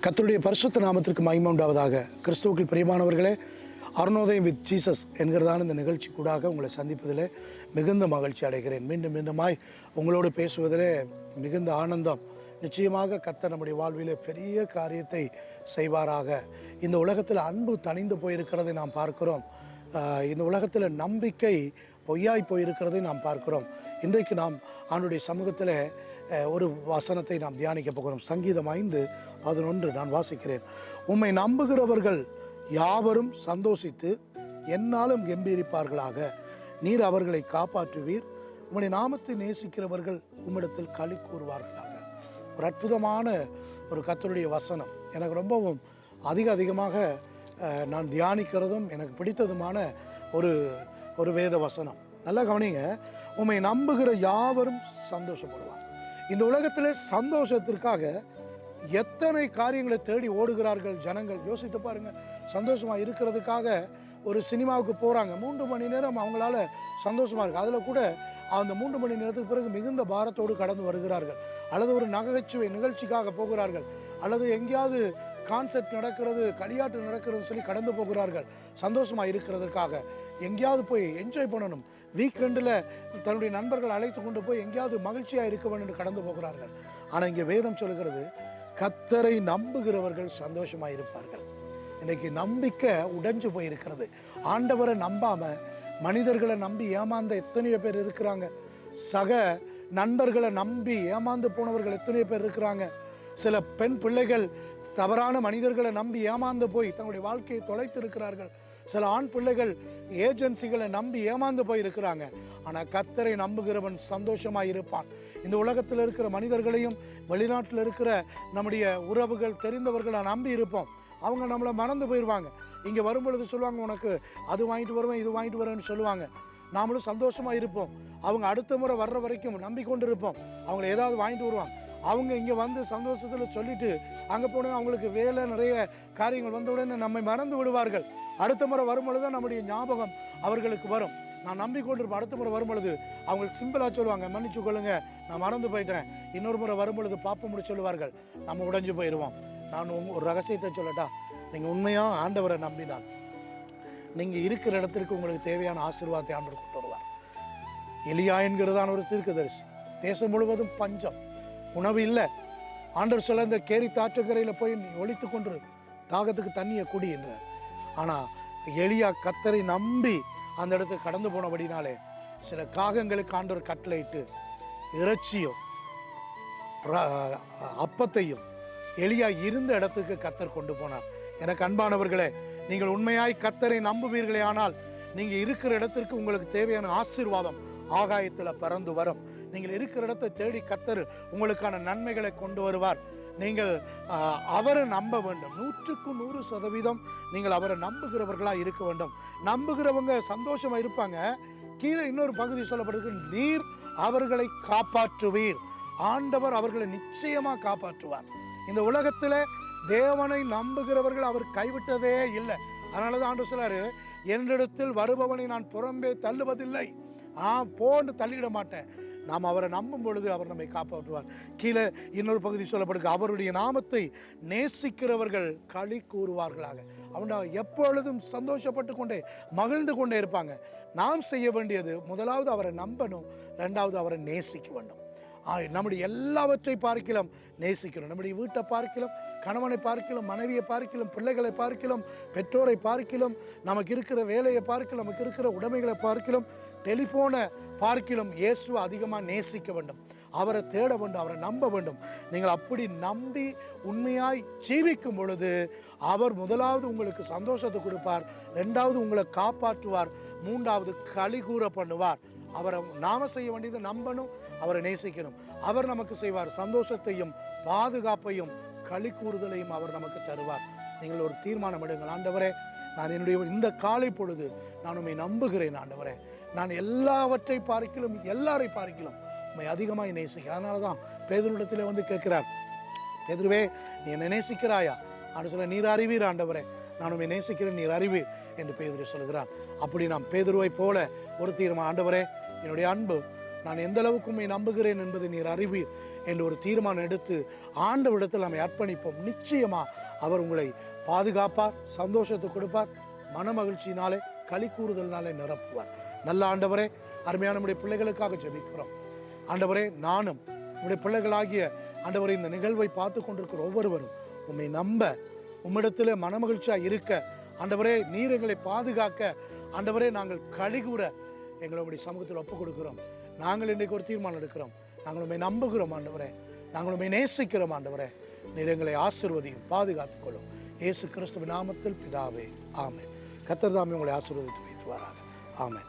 கர்த்தருடைய பரிசுத்த நாமத்திற்கு மகிமை உண்டாவதாக. கிறிஸ்துவுக்குள் பிரியமானவர்களே, அருணோதயம் வித் ஜீசஸ் என்கிறதான இந்த நிகழ்ச்சி கூடாக உங்களை சந்திப்பதிலே மிகுந்த மகிழ்ச்சி அடைகிறேன். மீண்டும் மீண்டுமாய் உங்களோடு பேசுவதிலே மிகுந்த ஆனந்தம். நிச்சயமாக கர்த்தர் நம்முடைய வாழ்விலே பெரிய காரியத்தை செய்வாராக. இந்த உலகத்தில் அன்பு தணிந்து போயிருக்கிறதை நாம் பார்க்கிறோம். இந்த உலகத்தில் நம்பிக்கை பொய்யாய் போயிருக்கிறதை நாம் பார்க்கிறோம். இன்றைக்கு நாம் ஆண்டுடைய சமூகத்தில் ஒரு வசனத்தை நாம் தியானிக்க போகிறோம். சங்கீதம் 5:11 நான் வாசிக்கிறேன். உம்மை நம்புகிறவர்கள் யாவரும் சந்தோஷித்து எந்நாளும் கெம்பீரிப்பார்களாக. நீர் அவர்களை காப்பாற்றுவீர். உம்முடைய நாமத்தை நேசிக்கிறவர்கள் உம்மிடத்தில் களி கூறுவார்களாக. ஒரு அற்புதமான ஒரு கர்த்தருடைய வசனம். எனக்கு ரொம்பவும் அதிகமாக நான் தியானிக்கிறதும் எனக்கு பிடித்ததுமான ஒரு வேத வசனம். நல்லா கவனிங்க. உம்மை நம்புகிற யாவரும் சந்தோஷப்படுவார். இந்த உலகத்தில் சந்தோஷத்திற்காக எத்தனை காரியங்களை தேடி ஓடுகிறார்கள் ஜனங்கள். யோசித்து பாருங்க. சந்தோஷமாக இருக்கிறதுக்காக ஒரு சினிமாவுக்கு போகிறாங்க. 3 மணி நேரம் அவங்களால சந்தோஷமாக இருக்குது. அதில் கூட அந்த 3 மணி நேரத்துக்கு பிறகு மிகுந்த பாரத்தோடு கடந்து வருகிறார்கள். அல்லது ஒரு நகைச்சுவை நிகழ்ச்சிக்காக போகிறார்கள், அல்லது எங்கேயாவது கான்செர்ட் நடக்கிறது, களியாட்டு நடக்கிறது சொல்லி கடந்து போகிறார்கள். சந்தோஷமாக இருக்கிறதுக்காக எங்கேயாவது போய் என்ஜாய் பண்ணணும், வீக்கெண்டில் தன்னுடைய நண்பர்கள் அழைத்து கொண்டு போய் எங்கேயாவது மகிழ்ச்சியாக இருக்க வேண்டும் என்று கடந்து போகிறார்கள். ஆனால் இங்கே வேதம் சொல்கிறது, கர்த்தரை நம்புகிறவர்கள் சந்தோஷமாக இருப்பார்கள். இன்னைக்கு நம்பிக்கை உடைஞ்சு போயிருக்கிறது. ஆண்டவரை நம்பாம மனிதர்களை நம்பி ஏமாந்த எத்தனையோ பேர் இருக்கிறாங்க. சக நண்பர்களை நம்பி ஏமாந்து போனவர்கள் எத்தனையோ பேர் இருக்கிறாங்க. சில பெண் பிள்ளைகள் தவறான மனிதர்களை நம்பி ஏமாந்து போய் தங்களுடைய வாழ்க்கையை தொலைத்து இருக்கிறார்கள். சில ஆண் பிள்ளைகள் ஏஜென்சிகளை நம்பி ஏமாந்து போய் இருக்கிறாங்க. ஆனால் கர்த்தரை நம்புகிறவன் சந்தோஷமாக இருப்பான். இந்த உலகத்தில் இருக்கிற மனிதர்களையும் வெளிநாட்டில் இருக்கிற நம்முடைய உறவுகள் தெரிந்தவர்களை நம்பி இருப்போம். அவங்க நம்மளை மறந்து போயிடுவாங்க. இங்கே வரும்பொழுது சொல்லுவாங்க, உனக்கு அது வாங்கிட்டு வருவேன், இது வாங்கிட்டு வருவேன்னு சொல்லுவாங்க. நாமளும் சந்தோஷமாக இருப்போம். அவங்க அடுத்த முறை வர்ற வரைக்கும் நம்பிக்கொண்டு இருப்போம். அவங்கள ஏதாவது வாங்கிட்டு வருவாங்க. அவங்க இங்கே வந்து சந்தோஷத்தில் சொல்லிட்டு அங்கே போன அவங்களுக்கு வேலை நிறைய காரியங்கள் வந்த உடனே நம்மை மறந்து விடுவார்கள். அடுத்த முறை வரும்பொழுது தான் நம்முடைய ஞாபகம் அவர்களுக்கு வரும். நான் நம்பிக்கொண்டிருப்பேன். அடுத்த முறை வரும்பொழுது அவங்களுக்கு சிம்பிளாக சொல்லுவாங்க, மன்னிச்சு கொள்ளுங்க, நான் மறந்து போயிட்டேன், இன்னொரு முறை வரும்பொழுது பார்ப்ப முடிச்சு சொல்லுவார்கள். நம்ம உடைஞ்சு போயிடுவோம். நான் ஒரு ரகசியத்தை சொல்லட்டா, நீங்கள் உண்மையாக ஆண்டவரை நம்பினால் நீங்கள் இருக்கிற இடத்திற்கு உங்களுக்கு தேவையான ஆசீர்வாதத்தை ஆண்டவர் கொண்டு வருவார். எலியா என்கிறதான ஒரு தீர்க்கதரிசி. தேசம் முழுவதும் பஞ்சம், உணவு இல்லை. ஆண்டவர் சொல்ல, இந்த கேரி தாற்றுக்கரையில் போய் நீ ஒழித்து கொண்டு தாகத்துக்கு தண்ணியை குடி என்றார். ஆனால் எலியா கர்த்தரை நம்பி அந்த இடத்துக்கு கடந்து போனபடினாலே சில காகங்களுக்கு ஆண்டவர் கட்டளையிட்டு இறைச்சியும் அப்பத்தையும் எலியா இருந்த இடத்துக்கு கர்த்தர் கொண்டு போனார். எனக்கு அன்பானவர்களே, நீங்கள் உண்மையாய் கர்த்தரை நம்புவீர்களே ஆனால் நீங்கள் இருக்கிற இடத்திற்கு உங்களுக்கு தேவையான ஆசீர்வாதம் ஆகாயத்தில் பறந்து வரும். நீங்கள் இருக்கிற இடத்தை தேடி கர்த்தர் உங்களுக்கான நன்மைகளை கொண்டு வருவார். நீங்கள் அவரை நம்ப வேண்டும். 100% நீங்கள் அவரை நம்புகிறவர்களாக இருக்க வேண்டும். நம்புகிறவங்க சந்தோஷமாக இருப்பாங்க. கீழே இன்னொரு பகுதி சொல்லப்பட்டிருக்கு, நீர் அவர்களை காப்பாற்றுவீர். ஆண்டவர் அவர்களை நிச்சயமாக காப்பாற்றுவார். இந்த உலகத்தில் தேவனை நம்புகிறவர்கள் அவர் கைவிட்டதே இல்லை. அதனால தான் ஆண்டவர் சொல்றாரு, என்னிடத்தில் வருபவனை நான் புறம்பே தள்ளுவதில்லை, போன்னு தள்ளிவிட மாட்டேன். நாம் அவரை நம்பும் பொழுது அவர் நம்மை காப்பாற்றுவார். கீழே இன்னொரு பகுதி சொல்லப்படுது, அவருடைய நாமத்தை நேசிக்கிறவர்கள் களி கூறுவார்களாக. அவனை எப்பொழுதும் சந்தோஷப்பட்டு கொண்டே மகிழ்ந்து கொண்டே இருப்பாங்க. நாம் செய்ய வேண்டியது, முதலாவது அவரை நம்பணும், 2வது அவரை நேசிக்க வேண்டும். நம்முடைய எல்லாவற்றை பார்க்கலாம் நேசிக்கணும். நம்முடைய வீட்டை பார்க்கலாம், கணவனை பார்க்கலாம், மனைவியை பார்க்கலாம், பிள்ளைகளை பார்க்கலாம், பெற்றோரை பார்க்கலாம், நமக்கு இருக்கிற வேலையை பார்க்கலாம், நமக்கு இருக்கிற உடைமைகளை பார்க்கலாம், டெலிஃபோனை பார்க்கலாம். இயேசுவை அதிகமாக நேசிக்க வேண்டும், அவரை தேட வேண்டும், அவரை நம்ப வேண்டும். நீங்கள் அப்படி நம்பி உண்மையாய் ஜீவிக்கும் பொழுது அவர் முதலாவது உங்களுக்கு சந்தோஷத்தை கொடுப்பார், 2வது உங்களை காப்பாற்றுவார், 3வது களி கூற பண்ணுவார். அவரை நாம செய்ய வேண்டியது நம்பணும், அவரை நேசிக்கணும். அவர் நமக்கு செய்வார். சந்தோஷத்தையும் பாதுகாப்பையும் களி கூறுதலையும் அவர் நமக்கு தருவார். நீங்கள் ஒரு தீர்மானம் எடுங்கள். ஆண்டவரே, நான் என்னுடைய இந்த காலை பொழுது நான் உம்மை நம்புகிறேன். ஆண்டவரே, நான் எல்லாவற்றை பார்க்கிலும் எல்லாரை பார்க்கிலும் உம்மை அதிகமாக நேசிக்கிறேன். அதனால தான் பேதுருவிடத்தில் வந்து கேட்கிறார், பேதுருவே, நீ என்னை நேசிக்கிறாயா? ஆண்டு சொல்ல, நீர் அறிவீர் ஆண்டவரே, நான் உம்மை நேசிக்கிறேன், நீர் அறிவீர் என்று பேதுரு சொல்கிறான். அப்படி நாம் பேதுருவை போல ஒரு தீர்மானம், ஆண்டவரே, என்னுடைய அன்பு, நான் எந்த அளவுக்கு உம்மை நம்புகிறேன் என்பதை நீர் அறிவீர். என்ற ஒரு தீர்மானம் எடுத்து ஆண்டவரிடத்தில் நம்ம அர்ப்பணிப்போம். நிச்சயமாக அவர் உங்களை பாதுகாப்பார், சந்தோஷத்தை கொடுப்பார், மன மகிழ்ச்சியினாலே களி கூறுதல்னாலே நிரப்புவார். நல்ல ஆண்டவரே, அருமையான நம்முடைய பிள்ளைகளுக்காக ஜெபிக்கிறோம். ஆண்டவரே, நானும் உங்களுடைய பிள்ளைகளாகிய ஆண்டவரே, இந்த நிகழ்வை பார்த்து கொண்டிருக்கிற ஒவ்வொருவரும் உம்மை நம்ப, உம்மிடத்தில் மனமகிழ்ச்சியாக இருக்க, ஆண்டவரே நீர் எங்களை பாதுகாக்க, ஆண்டவரே நாங்கள் கழிகூற எங்களுடைய சமூகத்தில் ஒப்புக் கொடுக்கிறோம். நாங்கள் இன்றைக்கு ஒரு தீர்மானம் எடுக்கிறோம். நாங்கள் உண்மை நம்புகிறோம் ஆண்டவரே, நாங்கள் உண்மை நேசிக்கிறோம் ஆண்டவரே. நீர் எங்களை ஆசீர்வதியும், பாதுகாத்துக் கொள்ளும். இயேசு கிறிஸ்துவின் நாமத்தில் பிதாவே, ஆமென். கர்த்தர் தாமே உங்களை ஆசீர்வதித்து வைத்துவாராக. ஆமென்.